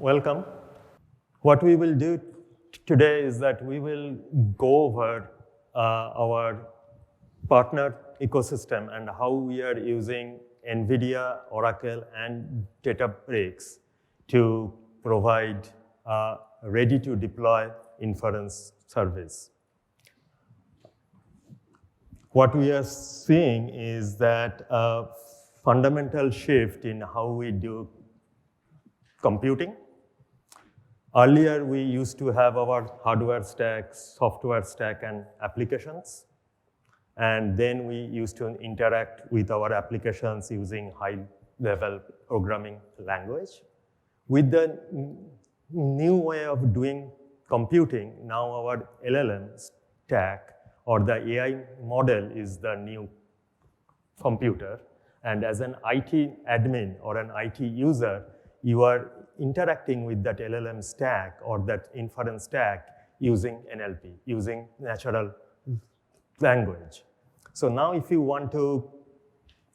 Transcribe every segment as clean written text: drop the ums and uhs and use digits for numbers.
welcome. What we will do today is that we will go over our partner ecosystem and how we are using NVIDIA, Oracle, and Databricks to provide a ready-to-deploy inference service. What we are seeing is that a fundamental shift in how we do computing. Earlier, we used to have our hardware stack, software stack, and applications. And then we used to interact with our applications using high-level programming language. With the new way of doing computing, now our LLM stack or the AI model is the new computer. And as an IT admin or an IT user, you are interacting with that LLM stack or that inference stack using NLP, using natural language. So now if you want to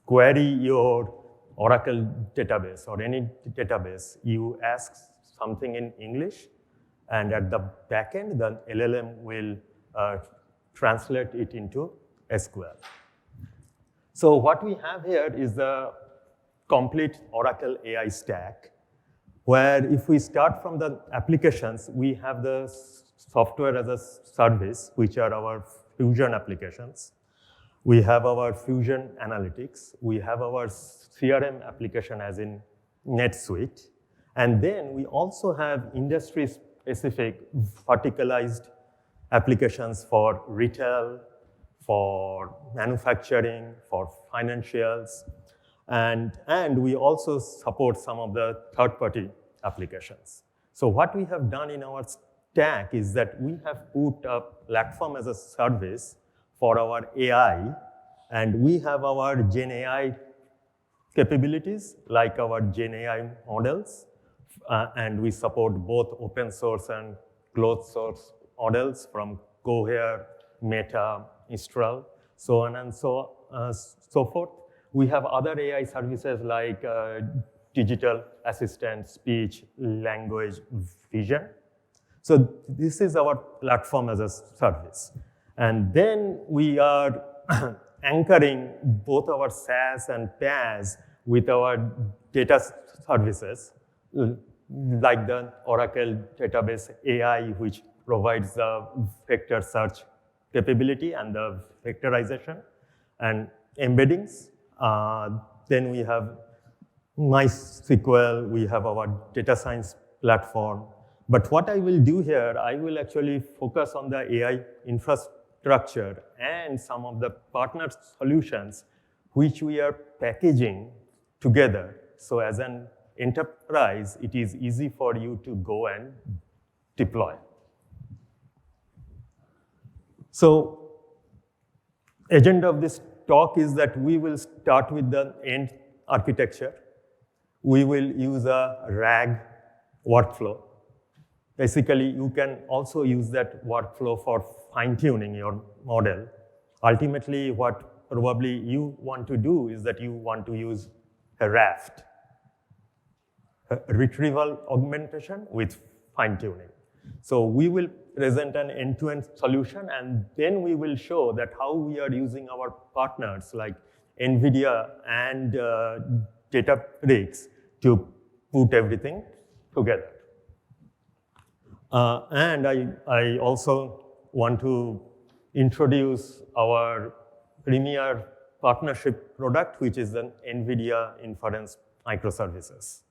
query your Oracle database or any database, you ask something in English, and at the back end, the LLM will translate it into SQL. So what we have here is the complete Oracle AI stack, where if we start from the applications, we have the software as a service, which are our Fusion applications. We have our Fusion Analytics. We have our CRM application as in NetSuite. And then we also have industry-specific verticalized applications for retail, for manufacturing, for financials, and we also support some of the third-party applications. So what we have done in our stack is that we have put a platform as a service for our AI, and we have our Gen AI capabilities, like our Gen AI models, and we support both open source and closed source models from Cohere, Meta, Mistral, so on and so forth. We have other AI services like digital assistant, speech, language, vision. So this is our platform as a service. And then we are anchoring both our SaaS and PaaS with our data services, like the Oracle Database AI, which provides the vector search capability and the vectorization and embeddings. Then we have MySQL, we have our data science platform. But what I will do here, I will actually focus on the AI infrastructure and some of the partner solutions which we are packaging together. So as an enterprise, it is easy for you to go and deploy. So agenda of this talk is that we will start with the end architecture. We will use a RAG workflow. Basically, you can also use that workflow for fine-tuning your model. Ultimately, what probably you want to do is that you want to use a RAFT, retrieval augmentation with fine-tuning. So we will present an end-to-end solution, and then we will show that how we are using our partners like NVIDIA and Databricks to put everything together. And I also want to introduce our premier partnership product, which is the NVIDIA Inference Microservices.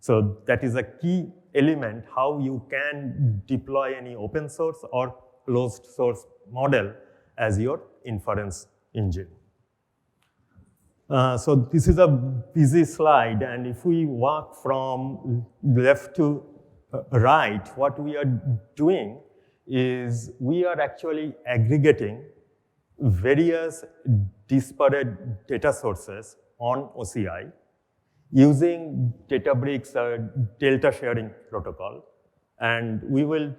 So that is a key element how you can deploy any open source or closed source model as your inference engine. So this is a busy slide, and if we walk from left to right, what we are doing is we are actually aggregating various disparate data sources on OCI using Databricks delta sharing protocol. And we will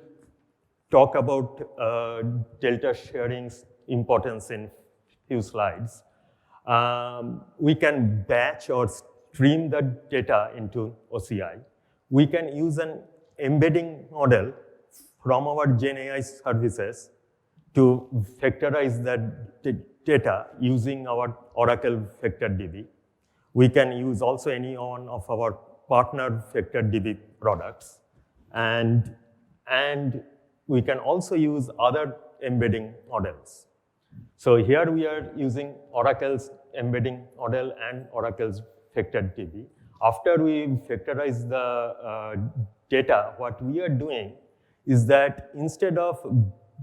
talk about delta sharing's importance in few slides. We can batch or stream the data into OCI. we can use an embedding model from our Gen AI services to vectorize that data using our Oracle Vector DB. We can use also any one of our partner Vector DB products. And we can also use other embedding models. So here we are using Oracle's embedding model and Oracle's Vector DB. After we vectorize the data, what we are doing is that instead of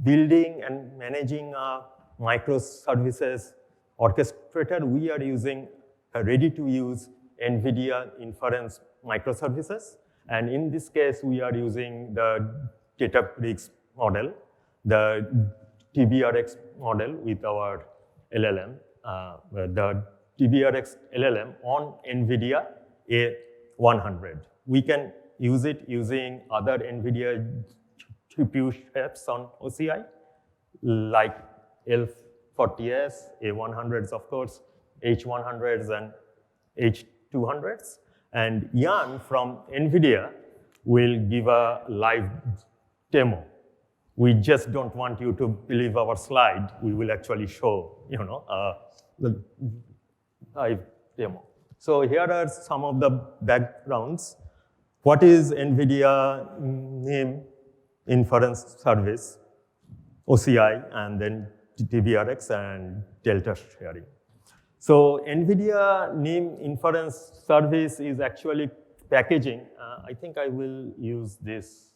building and managing a microservices orchestrator, we are using a ready-to-use NVIDIA inference microservices. And in this case, we are using the Databricks model, the DBRX model with our LLM, the DBRX LLM on NVIDIA A100. We can use it using other NVIDIA GPU chips on OCI, like L40S, A100s, of course, H100s, and H200s. And Jan from NVIDIA will give a live demo. We just don't want you to believe our slide. We will actually show, the live demo. So here are some of the backgrounds. What is NVIDIA NIM inference service, OCI, and then DBRX and delta sharing. So NVIDIA NIM inference service is actually packaging. I think I will use this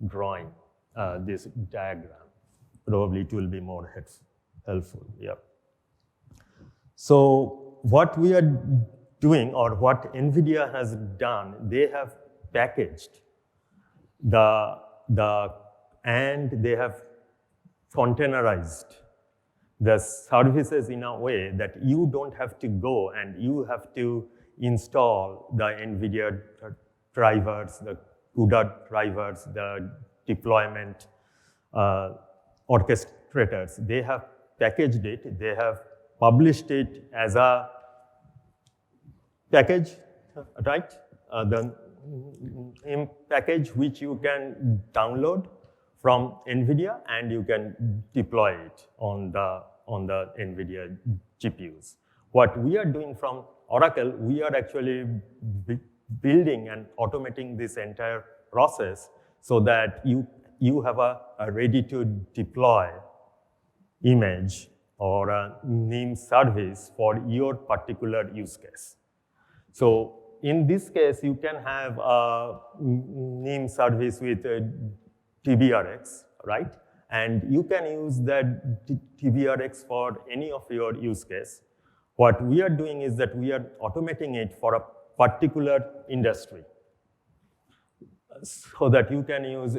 drawing, this diagram. Probably it will be more helpful. Yeah. So what we are doing, or what NVIDIA has done, they have packaged and they have containerized the services in a way that you don't have to go and you have to install the NVIDIA drivers, the CUDA drivers, the deployment orchestrators. They have packaged it, they have published it as a package, right? The NIM package which you can download from NVIDIA and you can deploy it on the NVIDIA GPUs. What we are doing from Oracle, we are actually building and automating this entire process so that you have a ready to deploy image or a NIM service for your particular use case. So in this case, you can have a NIM service with DBRX, right? And you can use that DBRX for any of your use case. What we are doing is that we are automating it for a particular industry so that you can use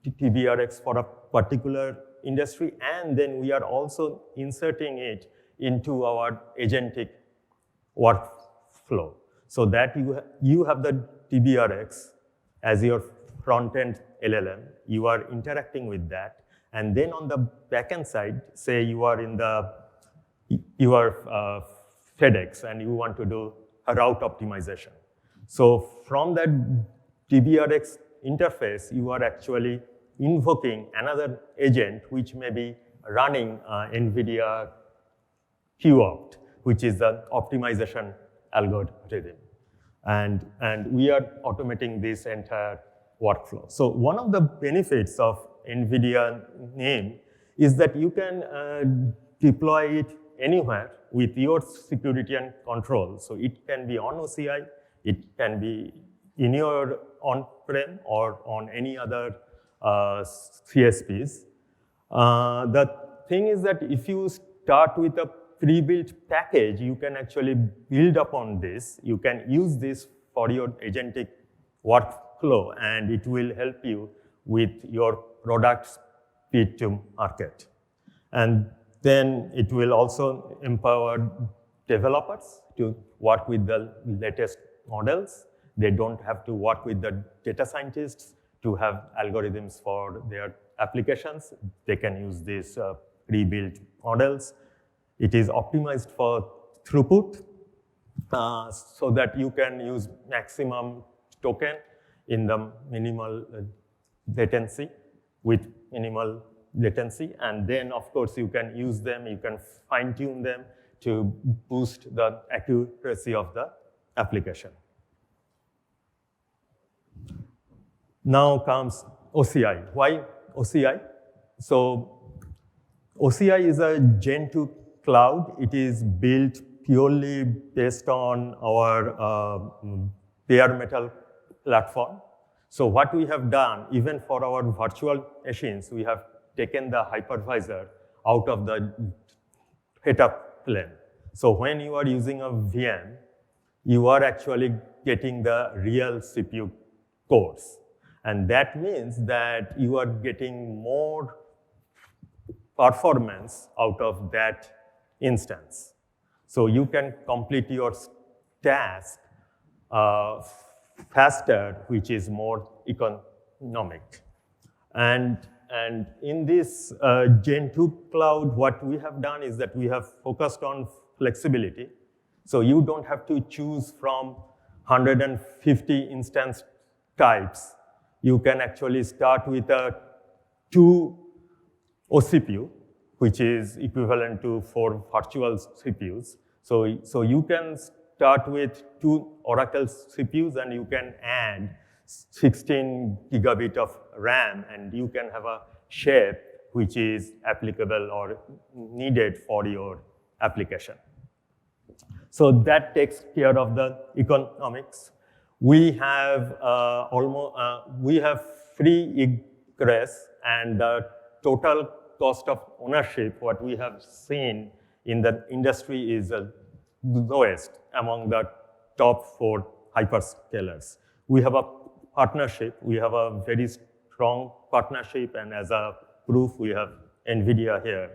DBRX for a particular industry, and then we are also inserting it into our agentic workflow so that you have the DBRX as your front-end LLM, you are interacting with that, and then on the back-end side, say you are FedEx and you want to do a route optimization. So from that DBRX interface, you are actually invoking another agent which may be running NVIDIA QOpt, which is the optimization algorithm. And we are automating this entire workflow. So one of the benefits of NVIDIA NIM is that you can deploy it anywhere with your security and control. So it can be on OCI, it can be in your on-prem or on any other CSPs. The thing is that if you start with a pre-built package, you can actually build upon this. You can use this for your agentic workflow, and it will help you with your product speed to market. And then it will also empower developers to work with the latest models. They don't have to work with the data scientists to have algorithms for their applications. They can use these pre-built models. It is optimized for throughput so that you can use maximum token. in the minimal latency, with minimal latency. And then, of course, you can use them, you can fine-tune them to boost the accuracy of the application. Now comes OCI. Why OCI? So OCI is a Gen 2 cloud. It is built purely based on our bare metal platform. So what we have done, even for our virtual machines, we have taken the hypervisor out of the data plane. So when you are using a VM, you are actually getting the real CPU cores. And that means that you are getting more performance out of that instance. So you can complete your task faster, which is more economic. And in this Gen 2 cloud, what we have done is that we have focused on flexibility. So you don't have to choose from 150 instance types. You can actually start with a 2 OCPU, which is equivalent to 4 virtual CPUs. So you can start with 2 Oracle CPUs, and you can add 16 gigabit of RAM, and you can have a shape which is applicable or needed for your application. So that takes care of the economics. We have free egress, and the total cost of ownership, what we have seen in the industry, is the lowest among the top 4 hyperscalers. We have a partnership. We have a very strong partnership, and as a proof, we have NVIDIA here.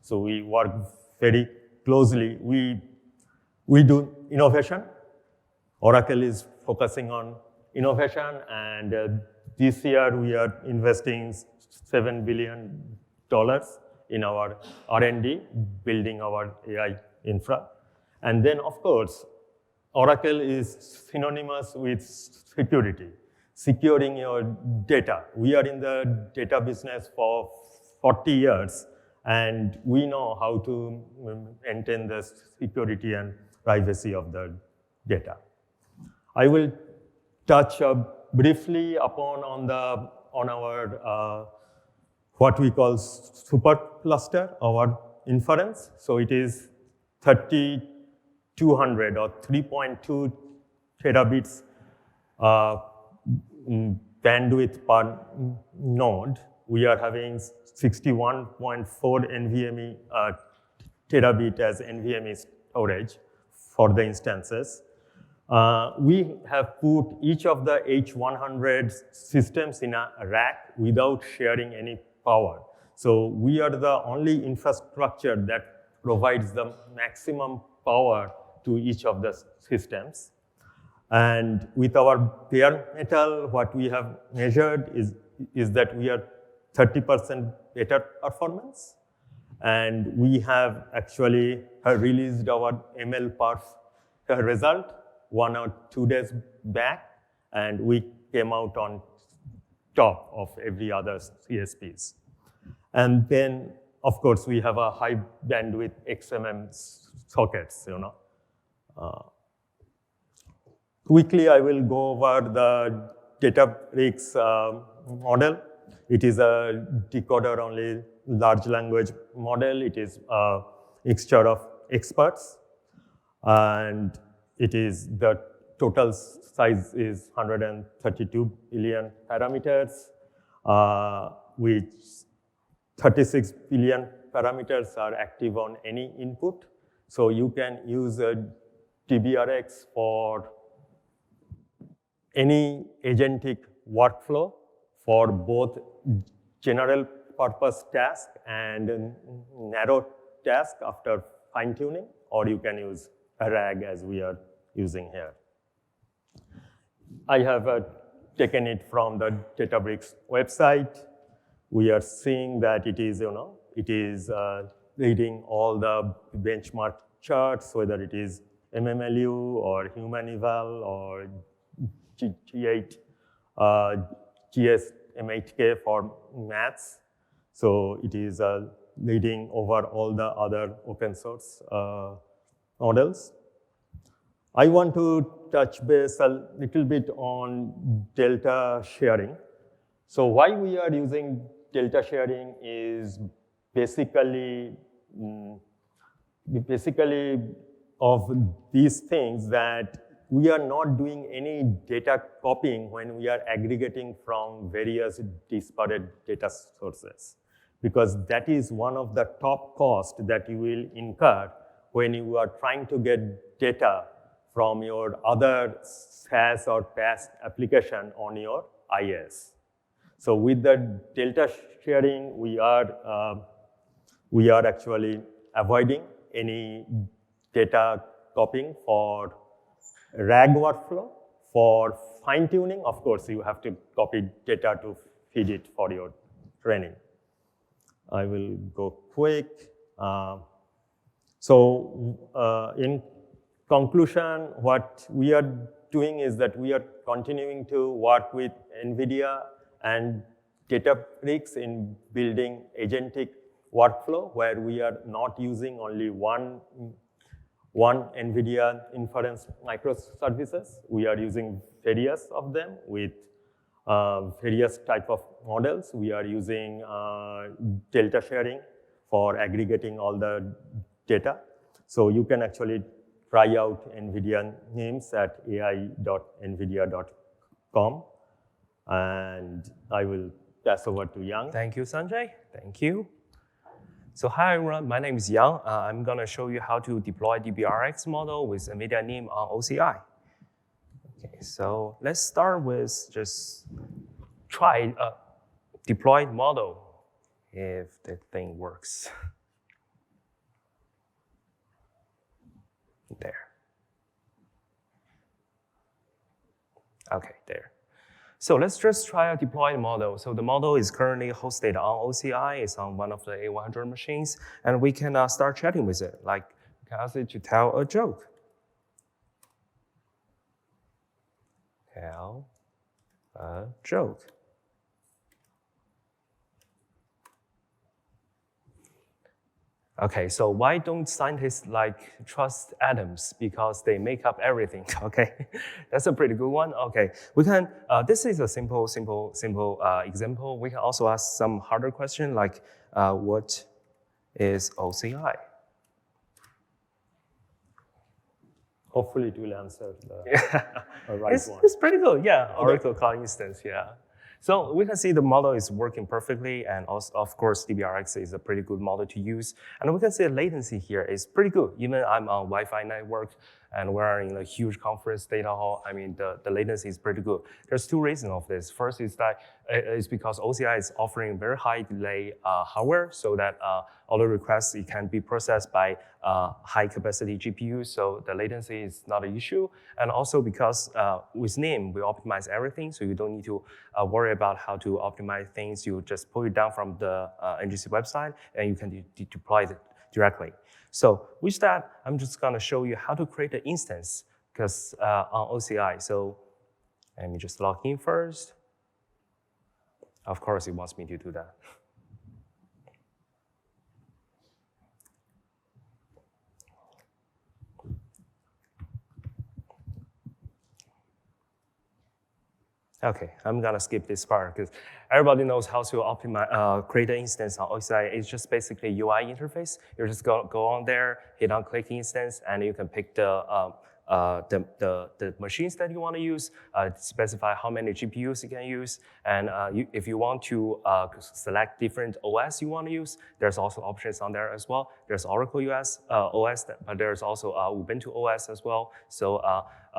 So we work very closely. We do innovation. Oracle is focusing on innovation, and this year we are investing $7 billion in our R&D, building our AI infra. And then, of course, Oracle is synonymous with security, securing your data. We are in the data business for 40 years, and we know how to maintain the security and privacy of the data. I will touch briefly upon our what we call supercluster, our inference. So it is 3,200 or 3.2 terabits bandwidth per node. We are having 61.4 NVMe terabit as NVMe storage for the instances. We have put each of the H100 systems in a rack without sharing any power. So we are the only infrastructure that provides the maximum power to each of the systems. And with our bare metal, what we have measured is that we are 30% better performance. And we have actually released our MLPerf result 1 or 2 days back, and we came out on top of every other CSPs. And then, of course, we have a high bandwidth XMM sockets. Quickly, I will go over the Databricks model. It is a decoder-only large language model. It is a mixture of experts, and the total size is 132 billion parameters, which 36 billion parameters are active on any input. So you can use a DBRX for any agentic workflow for both general purpose task and narrow task after fine tuning, or you can use a RAG as we are using here. I have taken it from the Databricks website. We are seeing that it is reading all the benchmark charts, whether it is MMLU or human eval or G8 GSM8K for maths. So it is leading over all the other open source models. I want to touch base a little bit on delta sharing. So why we are using delta sharing is basically of these things that we are not doing any data copying when we are aggregating from various disparate data sources, because that is one of the top costs that you will incur when you are trying to get data from your other SaaS or PaaS application on your IaaS. So with the delta sharing, we are actually avoiding any data copying for RAG workflow. For fine tuning, of course, you have to copy data to feed it for your training. I will go quick. In conclusion, what we are doing is that we are continuing to work with NVIDIA and Databricks in building agentic workflow where we are not using only one NVIDIA inference microservices. We are using various of them with various type of models. We are using delta sharing for aggregating all the data. So you can actually try out NVIDIA NIMs at ai.nvidia.com. And I will pass over to Yang. Thank you, Sanjay. Thank you. So hi everyone, my name is Yang. I'm going to show you how to deploy DBRX model with NVIDIA NIM on OCI. Okay, so let's start with just try a deployed model if the thing works. There. Okay, there. So let's just try a deployed model. So the model is currently hosted on OCI. It's on one of the A100 machines. And we can start chatting with it. Like, we can ask it to tell a joke. Tell a joke. Okay, so why don't scientists trust atoms? Because they make up everything, okay? That's a pretty good one. Okay, we can, this is a simple example. We can also ask some harder question like, what is OCI? Hopefully it will answer the right one. It's pretty good, yeah. Okay. Oracle Cloud Instance, yeah. So we can see the model is working perfectly, and also, of course, DBRX is a pretty good model to use. And we can see the latency here is pretty good. Even I'm on Wi-Fi network, and we're in a huge conference data hall. I mean, the latency is pretty good. There's two reasons of this. First is that it's because OCI is offering very high delay hardware, so that all the requests, it can be processed by high capacity GPUs, so the latency is not an issue. And also because with NIM, we optimize everything, so you don't need to worry about how to optimize things. You just pull it down from the NGC website, and you can deploy it directly. So with that, I'm just gonna show you how to create an instance because on OCI. So let me just log in first. Of course, it wants me to do that. Okay, I'm gonna skip this part because everybody knows how to optimize, create an instance on OCI. It's just basically UI interface. You just go on there, hit on click instance, and you can pick the machines that you want to use, specify how many GPUs you can use, and if you want to select different OS you want to use, there's also options on there as well. There's Oracle OS, but there's also Ubuntu OS as well. So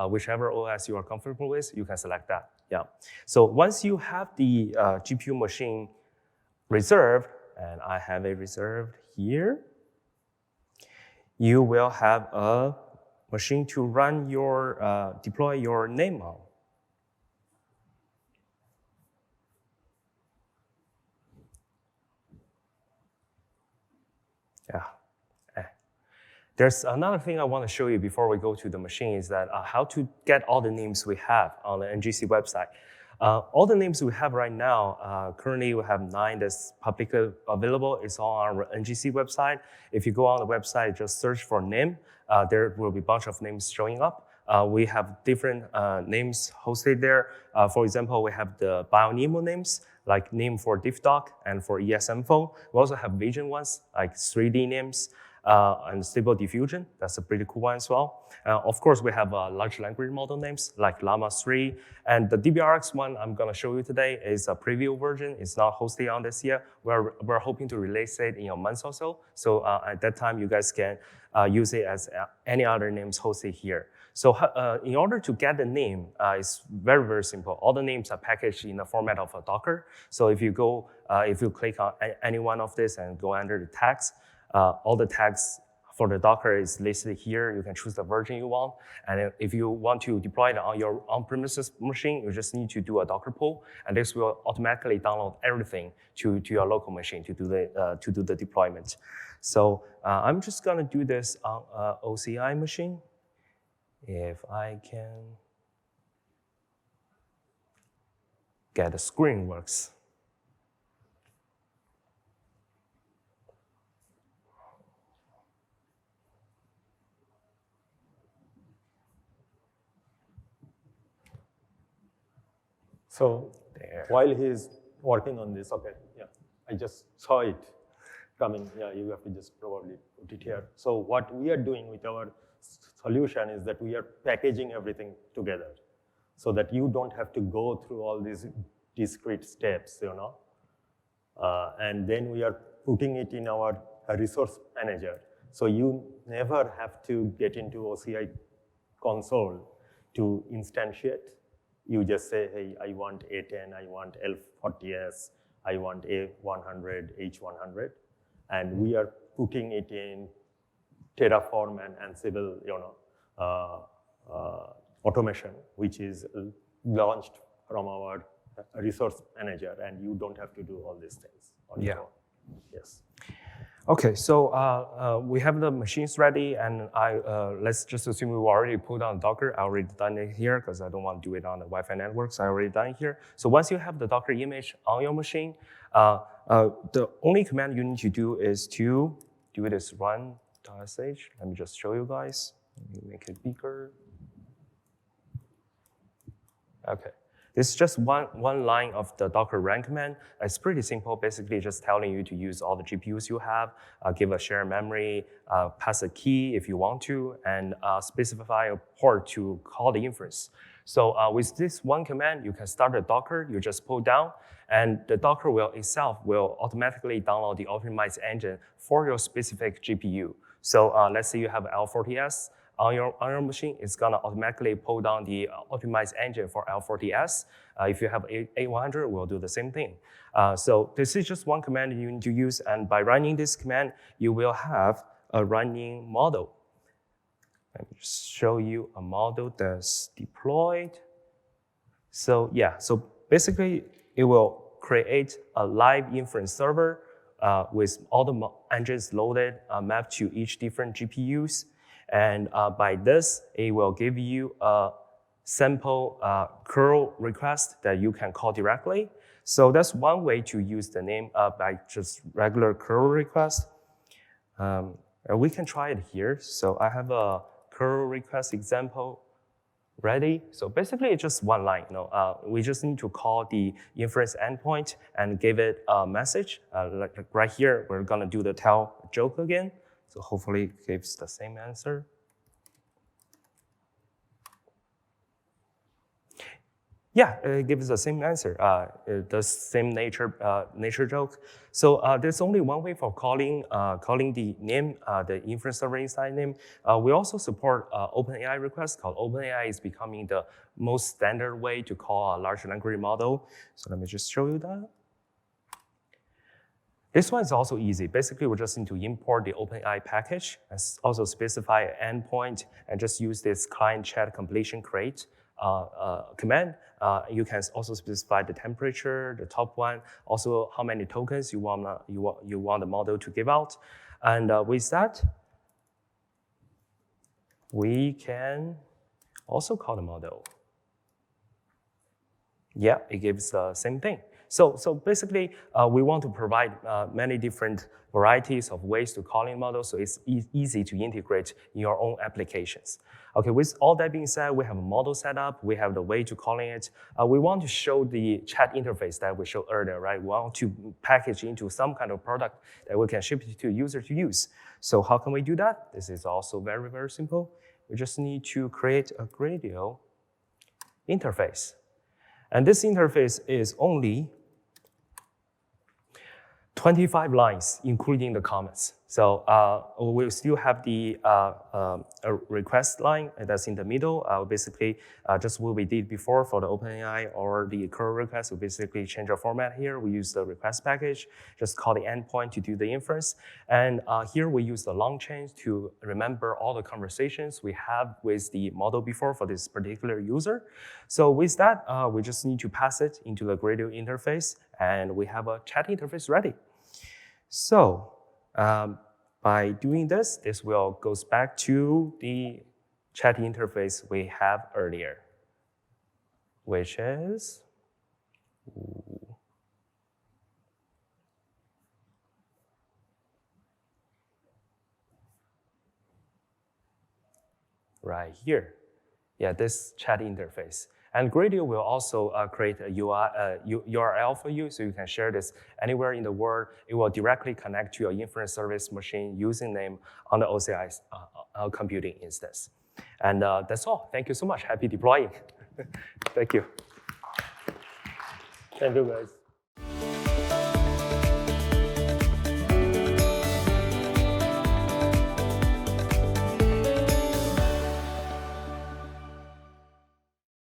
whichever OS you are comfortable with, you can select that. Yeah. So once you have the GPU machine reserved, and I have it reserved here, you will have a machine to run your, deploy your NIM on. Yeah. There's another thing I want to show you before we go to the machine is that how to get all the NIMs we have on the NGC website. All the names we have right now, currently we have 9 that's publicly available. It's on our NGC website. If you go on the website, just search for NIM, there will be a bunch of names showing up. We have different names hosted there. For example, we have the BioNemo names, like NIM for DiffDoc and for ESMFO. We also have vision ones, like 3D names. And Stable Diffusion, that's a pretty cool one as well. Of course, we have large language model names like Llama 3. And the DBRX one I'm going to show you today is a preview version. It's not hosted on this yet. We're hoping to release it in a month or so. So at that time, you guys can use it as any other names hosted here. So in order to get the name, it's very, very simple. All the names are packaged in the format of a Docker. So if you click on any one of this and go under the tags, all the tags for the Docker is listed here. You can choose the version you want. And if you want to deploy it on your on-premises machine, you just need to do a Docker pull, and this will automatically download everything to your local machine to do the deployment. So I'm just gonna do this on OCI machine. If I can get the screen works. So while he's working on this, okay, yeah, I just saw it coming. Yeah, you have to just probably put it here. So what we are doing with our solution is that we are packaging everything together so that you don't have to go through all these discrete steps, and then we are putting it in our resource manager. So you never have to get into OCI console to instantiate. You just say, hey, I want A10, I want L40S, I want A100, H100, and we are putting it in Terraform and Ansible, automation, which is launched from our resource manager, and you don't have to do all these things on your own. Yes. Okay, so we have the machines ready, and let's just assume we already put on Docker. I already done it here because I don't want to do it on the Wi-Fi network, so I already done it here. So once you have the Docker image on your machine, the only command you need to do is to do this run.sh. Let me just show you guys. Let me make it bigger. Okay. This is just one line of the Docker run command. It's pretty simple, basically just telling you to use all the GPUs you have, give a shared memory, pass a key if you want to, and specify a port to call the inference. So with this one command, you can start a Docker, you just pull down, and the Docker itself will automatically download the optimized engine for your specific GPU. So let's say you have L40S, on your machine, it's gonna automatically pull down the optimized engine for L40S. If you have A100, we'll do the same thing. So this is just one command you need to use, and by running this command, you will have a running model. Let me just show you a model that's deployed. So yeah, so basically it will create a live inference server with all the engines loaded, mapped to each different GPUs. And by this, it will give you a sample curl request that you can call directly. So that's one way to use the name by just regular curl request. And we can try it here. So I have a curl request example ready. So basically, it's just one line. We just need to call the inference endpoint and give it a message. Like right here, we're gonna do the tell joke again. So hopefully it gives the same answer. Yeah, it gives the same answer, the same nature joke. So there's only one way for calling the NIM, the inference server inside NIM. We also support OpenAI requests. Called OpenAI is becoming the most standard way to call a large language model. So let me just show you that. This one is also easy. Basically, we just need to import the OpenAI package and also specify an endpoint and just use this client chat completion create command. You can also specify the temperature, the top one, also how many tokens you want the model to give out. And with that, we can also call the model. Yeah, it gives the same thing. So basically, we want to provide many different varieties of ways to calling models, so it's easy to integrate in your own applications. Okay, with all that being said, we have a model set up, we have the way to calling it. We want to show the chat interface that we showed earlier, right? We want to package into some kind of product that we can ship it to user to use. So how can we do that? This is also very, very simple. We just need to create a Gradio interface. And this interface is only 25 lines, including the comments. So we'll still have the request line that's in the middle. Basically, just what we did before for the OpenAI or the curl request, we basically change our format here. We use the request package, just call the endpoint to do the inference. And here we use the long chain to remember all the conversations we have with the model before for this particular user. So with that, we just need to pass it into the Gradio interface, and we have a chat interface ready. So by doing this, this will goes back to the chat interface we have earlier, which is right here. Yeah, this chat interface. And Gradio will also create a URL for you, so you can share this anywhere in the world. It will directly connect to your inference service machine using name on the OCI computing instance. And that's all. Thank you so much. Happy deploying. Thank you. Thank you, guys.